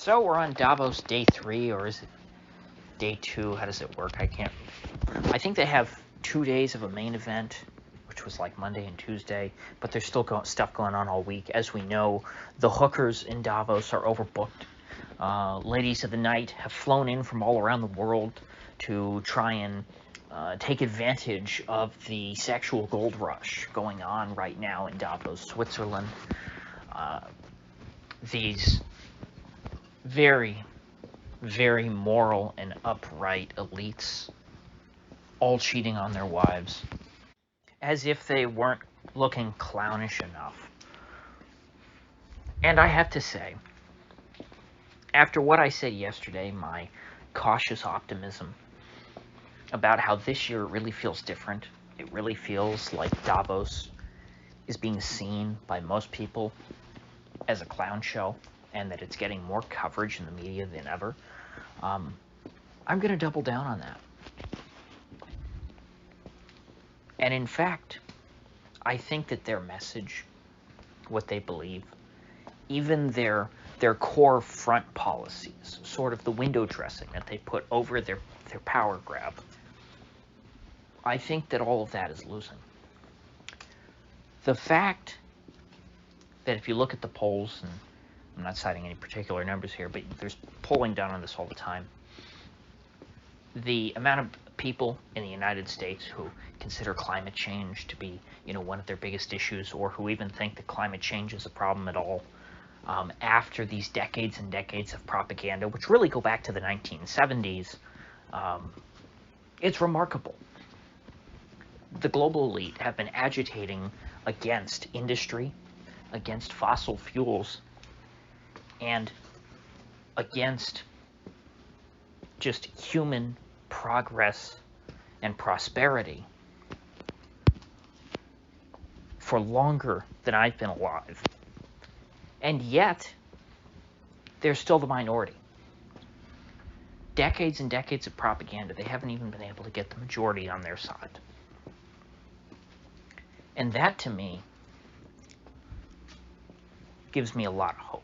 So we're on Davos day 3, or is it day 2? How does it work? I think they have 2 days of a main event, which was like Monday and Tuesday, but there's still stuff going on all week. As we know, the hookers in Davos are overbooked. Ladies of the night have flown in from all around the world to try and take advantage of the sexual gold rush going on right now in Davos, Switzerland. These very, very moral and upright elites all cheating on their wives, as if they weren't looking clownish enough. And I have to say, after what I said yesterday, my cautious optimism about how this year really feels different, it really feels like Davos is being seen by most people as a clown show, and that it's getting more coverage in the media than ever, I'm going to double down on that. And in fact, I think that their message, what they believe, even their core front policies, sort of the window dressing that they put over their power grab, I think that all of that is losing. The fact that if you look at the polls, and I'm not citing any particular numbers here, but there's polling done on this all the time, the amount of people in the United States who consider climate change to be, one of their biggest issues, or who even think that climate change is a problem at all, after these decades and decades of propaganda, which really go back to the 1970s, it's remarkable. The global elite have been agitating against industry, against fossil fuels, and against just human progress and prosperity for longer than I've been alive. And yet, they're still the minority. Decades and decades of propaganda, they haven't even been able to get the majority on their side. And that, to me, gives me a lot of hope.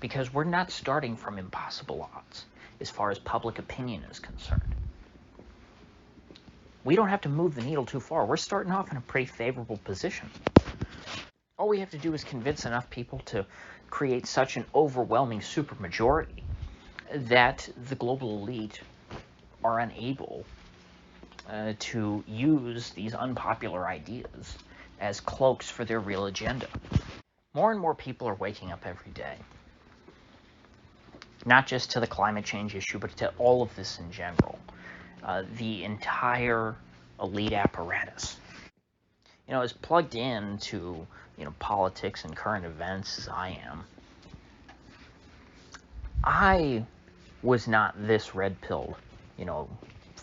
Because we're not starting from impossible odds as far as public opinion is concerned. We don't have to move the needle too far. We're starting off in a pretty favorable position. All we have to do is convince enough people to create such an overwhelming supermajority that the global elite are unable to use these unpopular ideas as cloaks for their real agenda. More and more people are waking up every day, not just to the climate change issue, but to all of this in general. The entire elite apparatus, is plugged into, politics and current events as I am. I was not this red-pilled,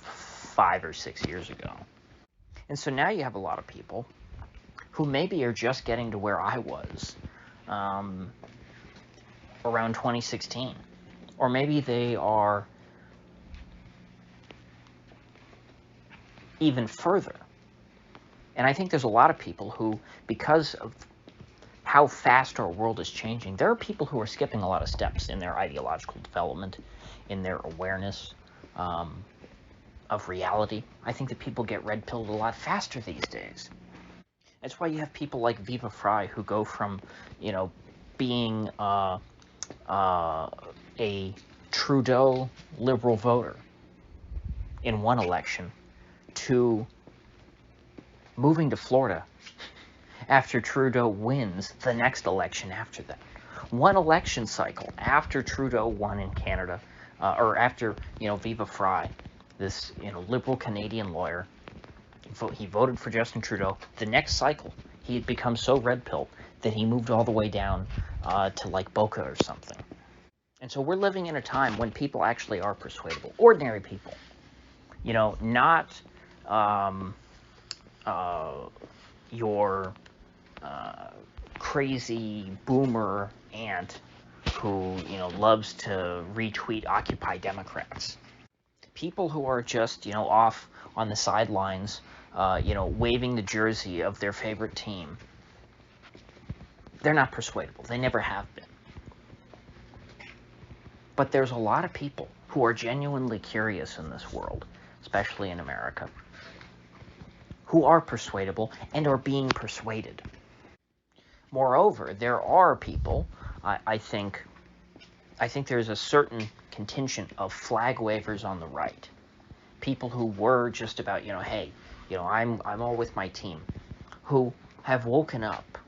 5 or 6 years ago. And so now you have a lot of people who maybe are just getting to where I was around 2016. Or maybe they are even further. And I think there's a lot of people who, because of how fast our world is changing, there are people who are skipping a lot of steps in their ideological development, in their awareness of reality. I think that people get red-pilled a lot faster these days. That's why you have people like Viva Frei who go from, being a Trudeau liberal voter in one election to moving to Florida after Trudeau wins the next election after that. One election cycle after Trudeau won in Canada, or after, Viva Frei, this, liberal Canadian lawyer, he voted for Justin Trudeau. The next cycle, he had become so red-pilled that he moved all the way down to, like, Boca or something. And so we're living in a time when people actually are persuadable. Ordinary people. Not your crazy boomer aunt who, loves to retweet Occupy Democrats. People who are just, off on the sidelines, waving the jersey of their favorite team. They're not persuadable. They never have been. But there's a lot of people who are genuinely curious in this world, especially in America, who are persuadable and are being persuaded. Moreover, there are people, I think there's a certain contingent of flag wavers on the right. People who were just about, hey, I'm all with my team, who have woken up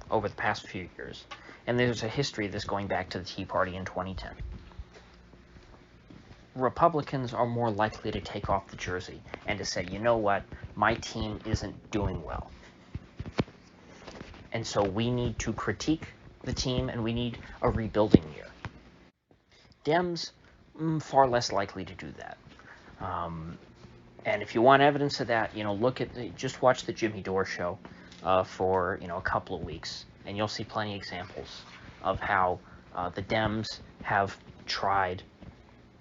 over the past few years. And there's a history of this going back to the Tea Party in 2010. Republicans are more likely to take off the jersey and to say, you know what, my team isn't doing well. And so we need to critique the team and we need a rebuilding year. Dems, far less likely to do that. And if you want evidence of that, just watch the Jimmy Dore show for, a couple of weeks, and you'll see plenty of examples of how the Dems have tried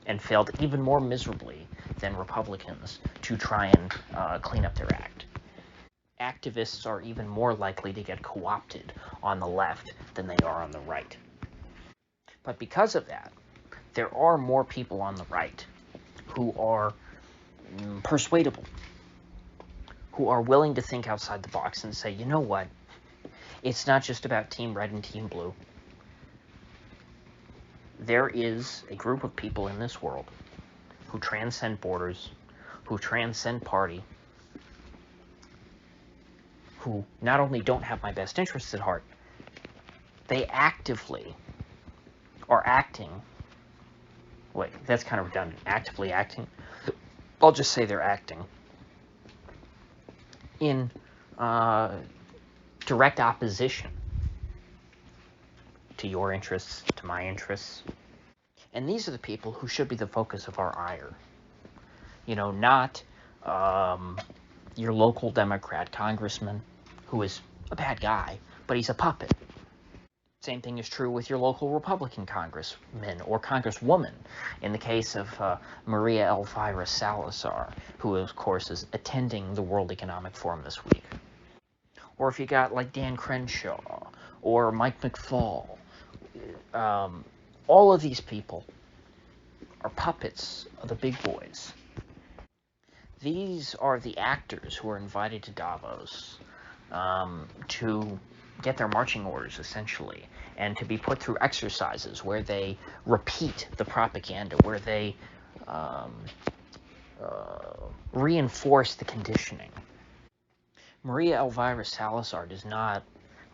and failed even more miserably than Republicans to try and clean up their act. Activists are even more likely to get co-opted on the left than they are on the right. But because of that, there are more people on the right who are persuadable, who are willing to think outside the box and say, you know what, it's not just about Team Red and Team Blue. There is a group of people in this world who transcend borders, who transcend party, who not only don't have my best interests at heart, they actively are acting. Wait, that's kind of redundant. Actively acting. I'll just say they're acting in direct opposition to your interests, to my interests. And these are the people who should be the focus of our ire. Not your local Democrat congressman, who is a bad guy, but he's a puppet. Same thing is true with your local Republican congressman or congresswoman, in the case of Maria Elvira Salazar, who, of course, is attending the World Economic Forum this week. Or if you got, like, Dan Crenshaw or Mike McFaul, all of these people are puppets of the big boys. These are the actors who are invited to Davos to get their marching orders, essentially, and to be put through exercises where they repeat the propaganda, where they reinforce the conditioning. Maria Elvira Salazar does not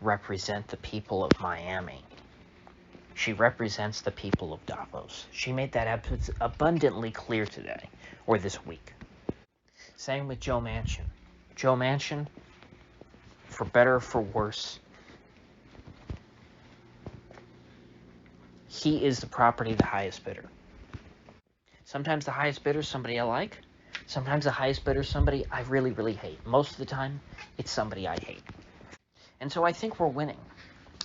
represent the people of Miami. She represents the people of Davos. She made that abundantly clear today, or this week. Same with Joe Manchin. Joe Manchin, for better or for worse, he is the property of the highest bidder. Sometimes the highest bidder is somebody I like. Sometimes the highest bidder is somebody I really, really hate. Most of the time, it's somebody I hate. And so I think we're winning.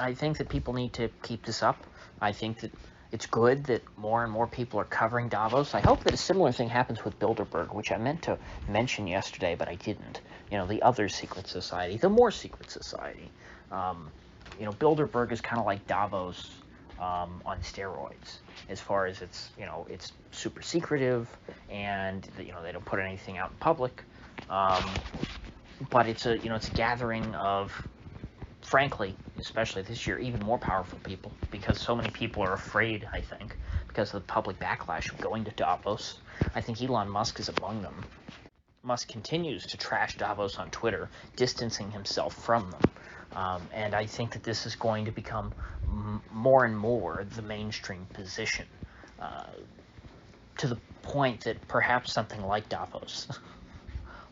I think that people need to keep this up. I think that it's good that more and more people are covering Davos. I hope that a similar thing happens with Bilderberg, which I meant to mention yesterday, but I didn't. The other secret society, the more secret society. Bilderberg is kind of like Davos on steroids, as far as it's super secretive, and they don't put anything out in public. But it's a gathering of, frankly, especially this year, even more powerful people, because so many people are afraid, I think, because of the public backlash of going to Davos. I think Elon Musk is among them. Musk continues to trash Davos on Twitter, distancing himself from them. And I think that this is going to become more and more the mainstream position, to the point that perhaps something like Davos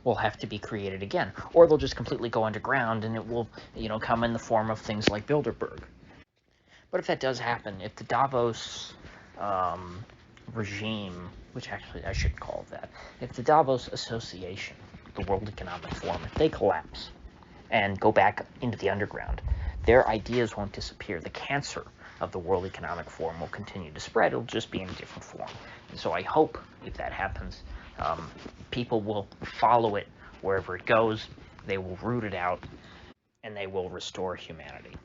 will have to be created again, or they'll just completely go underground, and it will, come in the form of things like Bilderberg. But if that does happen, if the Davos regime, which actually I shouldn't call it that, if the Davos Association, the World Economic Forum, if they collapse and go back into the underground, their ideas won't disappear. The cancer of the World Economic Forum will continue to spread. It'll just be in a different form. And so I hope, if that happens, people will follow it wherever it goes, they will root it out, and they will restore humanity.